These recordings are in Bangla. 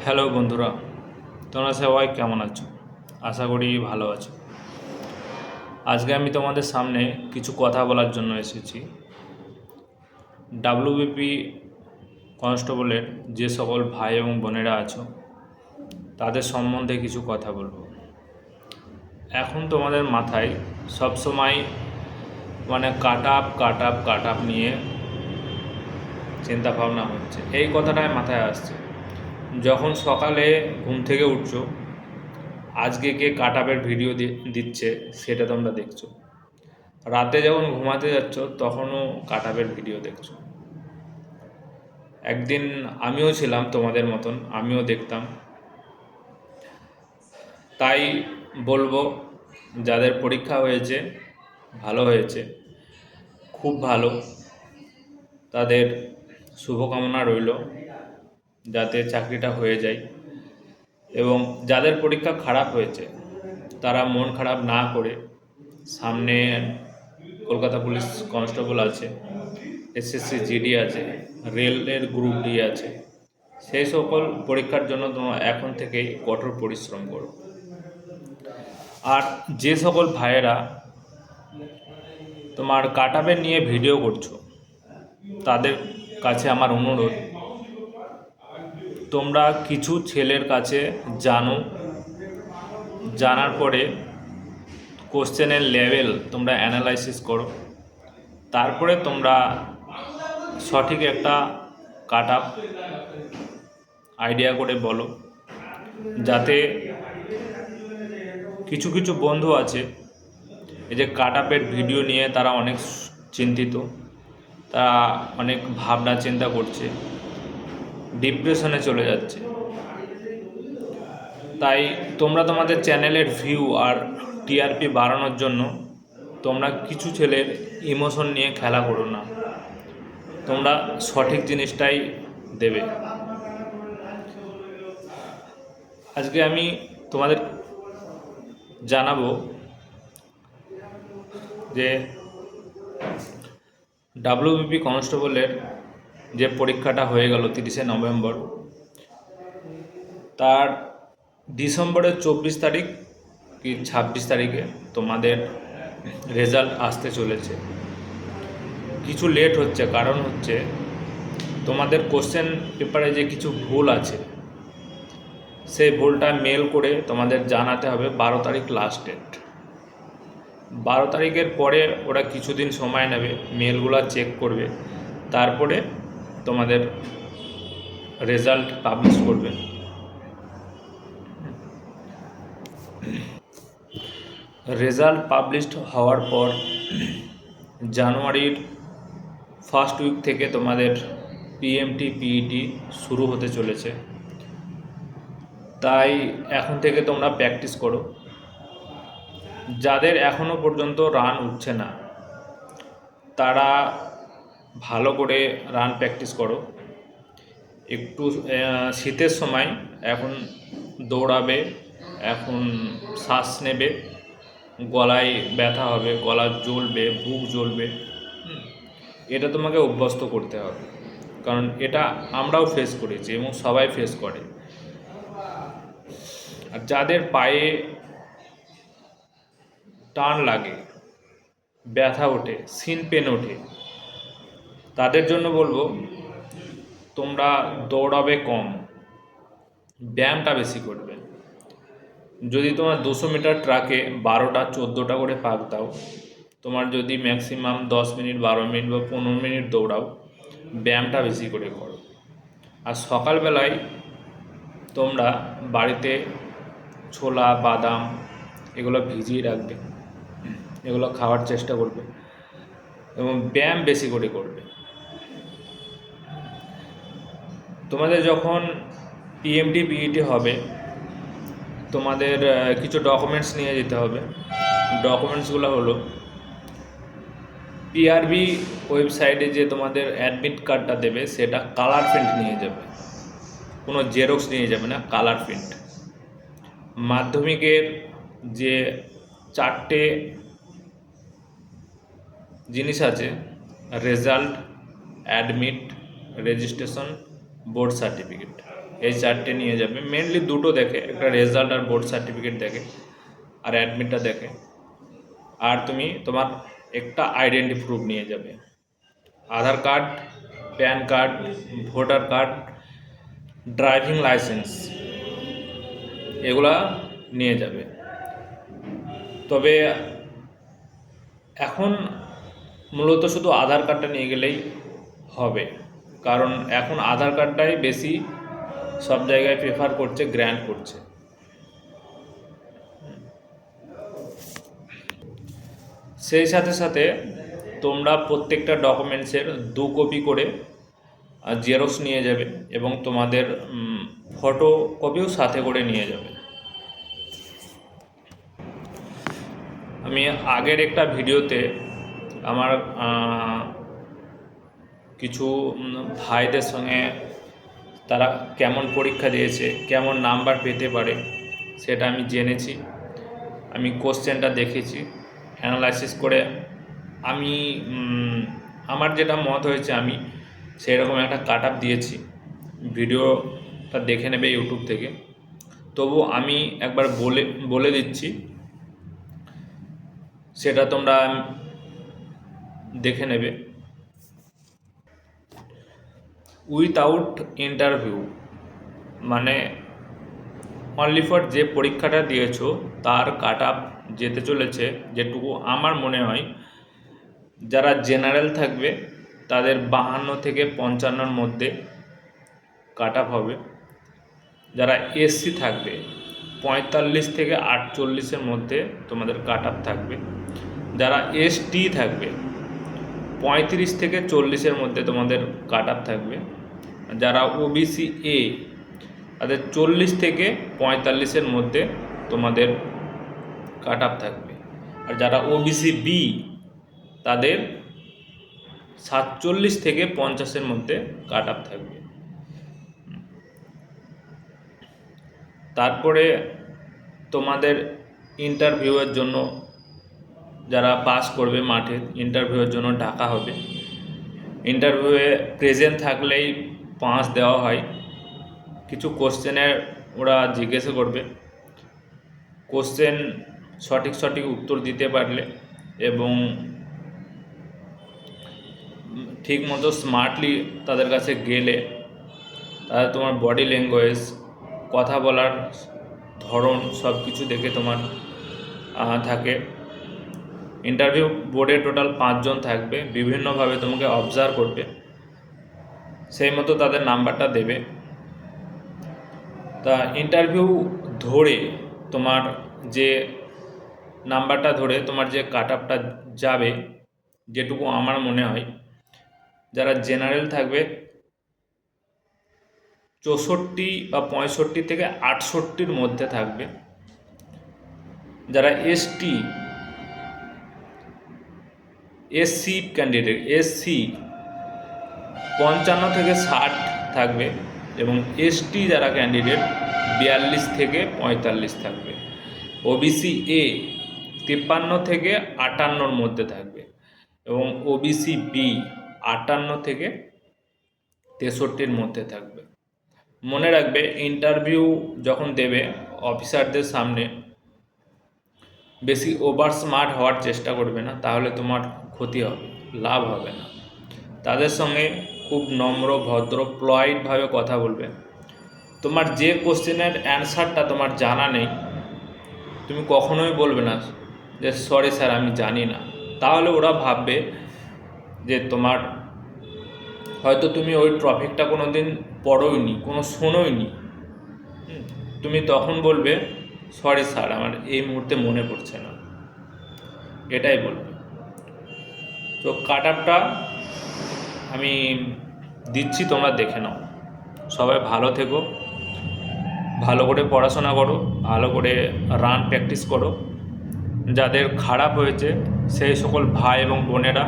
হ্যালো বন্ধুরা, তোমরা সবাই কেমন আছো? আশা করি ভালো আছো। আজকে আমি তোমাদের সামনে কিছু কথা বলার জন্য এসেছি। ডাব্লিউবিপি কনস্টেবলের যে সকল ভাই এবং বোনেরা আছো তাদের সম্বন্ধে কিছু কথা বলবো। এখন তোমাদের মাথায় সবসময় কাট আপ নিয়ে চিন্তা ভাবনা হচ্ছে, এই কথাটাই মাথায় আসছে। যখন সকালে ঘুম থেকে উঠছো, আজকে কে কাট আপের ভিডিও দিচ্ছে সেটা তোমরা দেখছো। রাতে যখন ঘুমাতে যাচ্ছ তখনও কাট আপের ভিডিও দেখছো। একদিন আমিও ছিলাম তোমাদের মতন, আমিও দেখতাম। তাই বলবো, যাদের পরীক্ষা হয়েছে ভালো হয়েছে, খুব ভালো, তাদের শুভকামনা রইল যাতে চাকরিটা হয়ে যায়। এবং যাদের পরীক্ষা খারাপ হয়েছে তারা মন খারাপ না করে, সামনে কলকাতা পুলিশ কনস্টেবল আছে, এসএসসি জিডি আছে, রেলের গ্রুপ ডি আছে, সেই সকল পরীক্ষার জন্য তোমরা এখন থেকেই কঠোর পরিশ্রম করো। আর যে সকল ভাইয়েরা তোমার কাট আপের নিয়ে ভিডিও করছো, তাদের কাছে আমার অনুরোধ, তোমরা কিছু ছেলের কাছে জানো, জানার পরে কোশ্চেনের লেভেল তোমরা অ্যানালাইসিস করো, তারপরে তোমরা সঠিক একটা কাট আপ আইডিয়া করে বলো। যাতে কিছু কিছু বন্ধু আছে এই যে কাট আপের ভিডিও নিয়ে তারা অনেক চিন্তিত, তারা অনেক ভাবনা চিন্তা করছে, ডিপ্রেশনে চলে যাচ্ছে। তাই তোমরা তোমাদের চ্যানেলের ভিউ আর টিআরপি বাড়ানোর জন্য তোমরা কিছু ছেলের ইমোশন নিয়ে খেলা করো না, তোমরা সঠিক জিনিসটাই দেবে। আজকে আমি তোমাদের জানাবো যে ডাব্লিউবিপি কনস্টেবলের যে পরীক্ষাটা হয়ে গেল 30শে নভেম্বর, তার ডিসেম্বরের 24 তারিখ কি 26 তারিখে তোমাদের রেজাল্ট আসতে চলেছে। কিছু লেট হচ্ছে, কারণ হচ্ছে তোমাদের কোশ্চেন পেপারে যে কিছু ভুল আছে সেই ভুলটা মেল করে তোমাদের জানাতে হবে। 12 তারিখ লাস্ট ডেট। 12 তারিখের পরে ওরা কিছুদিন সময় নেবে, মেলগুলো চেক করবে, তারপরে তোমাদের রেজাল্ট পাবলিশ করবে। রেজাল্ট পাবলিশড হওয়ার পর জানুয়ারির ফার্স্ট উইক থেকে তোমাদের পিএমটি পিইটি শুরু হতে চলেছে। তাই এখন থেকে তোমরা প্র্যাকটিস করো। যাদের এখনও পর্যন্ত রান উঠছে না তারা ভালো করে রান প্র্যাকটিস করো। একটু শীতের সময় এখন দৌড়াবে, এখন শ্বাস নেবে, গলায় ব্যথা হবে, গলা জ্বলবে, বুক জ্বলবে। এটা তোমাকে অভ্যস্ত করতে হবে, কারণ এটা আমরাও ফেস করেছি এবং সবাই ফেস করে। আর যাদের পায়ে টান লাগে, ব্যথা ওঠে, সিন পেন ওঠে, তাদের জন্য বলবো তোমরা দৌড়াবে কম, ব্যায়ামটা বেশি করবে। যদি তোমার 200 মিটার ট্রাকে 12টা 14টা করে পাক দাও, তোমার যদি ম্যাক্সিমাম 10 মিনিট, 12 মিনিট বা 15 মিনিট দৌড়াও, ব্যায়ামটা বেশি করে করো। আর সকালবেলায় তোমরা বাড়িতে ছোলা, বাদাম এগুলো ভিজিয়ে রাখবে, এগুলো খাওয়ার চেষ্টা করবে এবং ব্যায়াম বেশি করে করবে। তোমাদের যখন পিএমটি পিইটি হবে, তোমাদের কিছু ডকুমেন্টস নিয়ে যেতে হবে। ডকুমেন্টসগুলো হলো, পিআরবি ওয়েবসাইটে যে তোমাদের অ্যাডমিট কার্ডটা দেবে সেটা কালার প্রিন্ট নিয়ে যাবে, কোনো জেরক্স নিয়ে যাবে না, কালার প্রিন্ট। মাধ্যমিকের যে 4টে জিনিস আছে, result, admit, registration, board certificate, এই 4টে নিয়ে যাবে। মেনলি দুটো দেখে, একটা রেজাল্ট আর বোর্ড সার্টিফিকেট দেখে, আর অ্যাডমিটটা দেখে। আর তুমি তোমার একটা আইডেন্টি প্রুফ নিয়ে যাবে, Aadhaar card, PAN card, voter card, driving licence, এগুলা নিয়ে যাবে। তবে এখন মূলত শুধু আধার কার্ডটা নিয়ে গেলেই হবে, কারণ এখন আধার কার্ডটাই বেশি সব জায়গায় প্রেফার করছে, গ্র্যান্ট করছে। সেই সাথে সাথে তোমরা প্রত্যেকটা ডকুমেন্টসের 2 কপি করে জেরক্স নিয়ে যাবে, এবং তোমাদের ফটো কপিও সাথে করে নিয়ে যাবে। আমি আগের একটা ভিডিওতে আমার কিছু ভাইদের সঙ্গে তারা কেমন পরীক্ষা দিয়েছে, কেমন নাম্বার পেতে পারে সেটা আমি জেনেছি। আমি কোশ্চেনটা দেখেছি, অ্যানালাইসিস করে আমি আমার যেটা মত হয়েছে আমি সেই রকম একটা কাট আপ দিয়েছি। ভিডিওটা দেখে নেবে ইউটিউব থেকে। তবু আমি একবার বলে দিচ্ছি, সেটা তোমরা দেখে নেবে। উইথআউট ইন্টারভিউ মানে অনলি ফর যে পরীক্ষাটা দিয়েছো তার কাট আপ যেতে চলেছে, যেটুকু আমার মনে হয়, যারা জেনারেল থাকবে তাদের 52 থেকে 55-র মধ্যে কাট আপ হবে। যারা এসসি থাকবে 45 থেকে 48-এর মধ্যে তোমাদের কাট আপ থাকবে। যারা এসটি থাকবে 35 থেকে 40-এর মধ্যে তোমাদের কাট আপ থাকবে। যারা ওবিসি এ তাদের 40 থেকে 45-এর মধ্যে তোমাদের কাট আপ থাকবে। আর যারা ওবিসি বি তাদের 47 থেকে 50-এর মধ্যে কাট আপ থাকবে। তারপরে তোমাদের ইন্টারভিউয়ের জন্য যারা পাস করবে মাঠে, ইন্টারভিউয়ের জন্য ডাকা হবে। ইন্টারভিউয়ে প্রেজেন্ট থাকলেই পাস দেওয়া হয়। কিছু কোশ্চেনের ওরা জিজ্ঞাসা করবে, কোশ্চেন সঠিক উত্তর দিতে পারলে এবং ঠিক মতো স্মার্টলি তাদের কাছে গেলে, তাহলে তোমার বডি ল্যাঙ্গুয়েজ, কথা বলার ধরন সব কিছু দেখে তোমার থাকে। ইন্টারভিউ বোর্ডে টোটাল 5 জন থাকবে, বিভিন্নভাবে তোমাকে অবজার্ভ করবে, সেই মতো তাদের নাম্বারটা দেবে। তা ইন্টারভিউ ধরে তোমার যে নাম্বারটা ধরে তোমার যে কাট আপটা যাবে, যেটুকু আমার মনে হয়, যারা জেনারেল থাকবে 64 বা 65 থেকে 68-র মধ্যে থাকবে। যারা এসসি ক্যান্ডিডেট, এসসি 55 থেকে 60 থাকবে, এবং এসটি যারা ক্যান্ডিডেট 42 থেকে 45 থাকবে। ওবিসি এ 53 থেকে 58-র মধ্যে থাকবে, এবং ওবিসি বি 58 থেকে 63-র মধ্যে থাকবে। মনে রাখবে, ইন্টারভিউ যখন দেবে অফিসারদের সামনে বেশি ওভার স্মার্ট হওয়ার চেষ্টা করবে না, তাহলে তোমার ক্ষতি হবে, লাভ হবে না। তাদের সঙ্গে খুব নম্র, ভদ্র, প্লয়েডভাবে কথা বলবে। তোমার যে কোশ্চেনের অ্যান্সারটা তোমার জানা নেই, তুমি কখনোই বলবে না যে সরি স্যার আমি জানি না। তাহলে ওরা ভাববে যে তোমার হয়তো তুমি ওই টপিকটা কোনো দিন পড়োইনি, কোনো শোনোইনি। তুমি তখন বলবে সরি স্যার আমার এই মুহূর্তে মনে পড়ছে না, এটাই বলবে। তো কাট আপটা আমি দিচ্ছি, তোমরা দেখে নাও। সবাই ভালো থেকো, ভালো করে পড়াশোনা করো, ভালো করে রান প্র্যাকটিস করো। যাদের খারাপ হয়েছে সেই সকল ভাই এবং বোনেরা,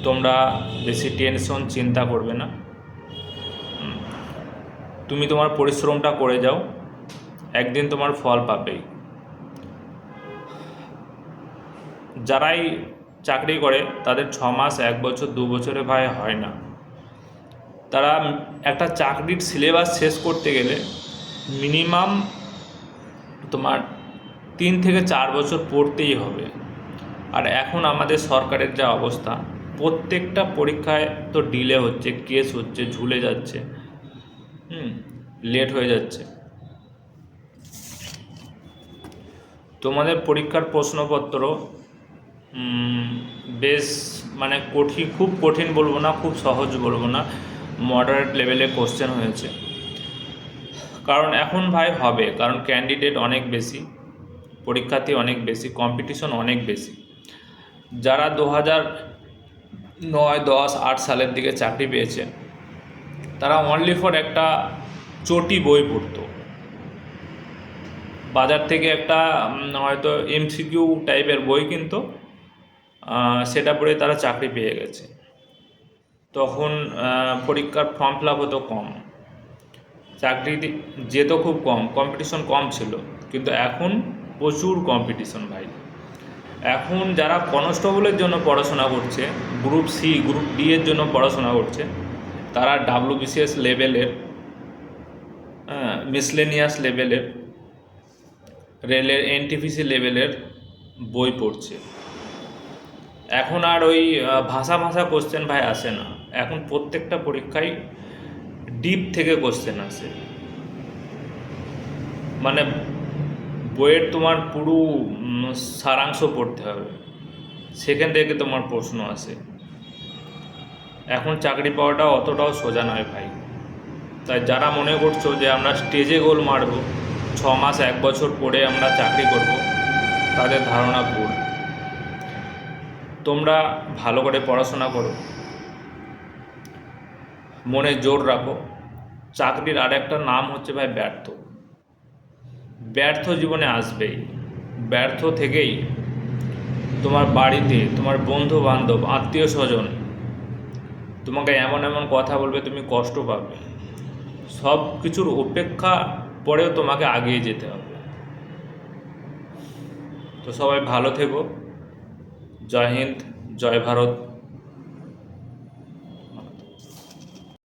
তোমরা বেশি টেনশন চিন্তা করবে না। তুমি তোমার পরিশ্রমটা করে যাও, একদিন তোমার ফল পাবেই। যারাই চাকরি করে তাদের 6 মাস, 1 বছর, 2 বছরে ভাই হয় না। তারা একটা চাকরির সিলেবাস শেষ করতে গেলে মিনিমাম তোমার 3 থেকে 4 বছর পড়তেই হবে। আর এখন আমাদের সরকারের যা অবস্থা, প্রত্যেকটা পরীক্ষায় তো ডিলে হচ্ছে, কেস হচ্ছে, ঝুলে যাচ্ছে, লেট হয়ে যাচ্ছে। তোমাদের পরীক্ষার প্রশ্নপত্র বেশ মানে কঠিন, খুব কঠিন বলবো না, খুব সহজ বলবো না, মডারেট লেভেলে কোশ্চেন হয়েছে। কারণ এখন ভাই হবে, কারণ ক্যান্ডিডেট অনেক বেশি, পরীক্ষার্থী অনেক বেশি, কম্পিটিশন অনেক বেশি। যারা 2009, 10, 8 সালের দিকে চাকরি পেয়েছে, তারা অনলি ফর একটা চটি বই পড়তো, বাজার থেকে একটা হয়তো এমসিকিউ টাইপের বই কিনতো, সেটা পড়ে তারা চাকরি পেয়ে গেছে। তখন পরীক্ষার ফর্ম ফিল আপ হতো কম, চাকরি যেত খুব কম, কম্পিটিশন কম ছিল। কিন্তু এখন প্রচুর কম্পিটিশন ভাই। এখন যারা কনস্টেবলের জন্য পড়াশোনা করছে, গ্রুপ সি, গ্রুপ ডি এর জন্য পড়াশোনা করছে, তারা WBCS লেভেলের, মিসলেনিয়াস লেভেলের, রেলের NTPC লেভেলের বই পড়ছে। এখন আর ওই ভাষা কোশ্চেন ভাই আসে না, এখন প্রত্যেকটা পরীক্ষায় ডিপ থেকে কোশ্চেন আসে। মানে বইয়ের তোমার পুরো সারাংশ পড়তে হবে, সেখান থেকে তোমার প্রশ্ন আসে। এখন চাকরি পাওয়াটা অতটাও সোজা নয় ভাই। তাই যারা মনে করছো যে আমরা স্টেজে গোল মারব, 6 মাস 1 বছর পরে আমরা চাকরি করব, তাদের ধারণা ভুল। তোমরা ভালো করে পড়াশোনা করো, মনে জোর রাখো। চাকরির আর একটা নাম হচ্ছে ভাই ব্যর্থ। ব্যর্থ জীবনে আসবেই, ব্যর্থ থেকেই তোমার বাড়িতে তোমার বন্ধু বান্ধব, আত্মীয় স্বজন তোমাকে এমন এমন কথা বলবে, তুমি কষ্ট পাবে। সব কিছুর উপেক্ষা পরেও তোমাকে এগিয়ে যেতে হবে। তো সবাই ভালো থেকো। জয় হিন্দ, জয় ভারত।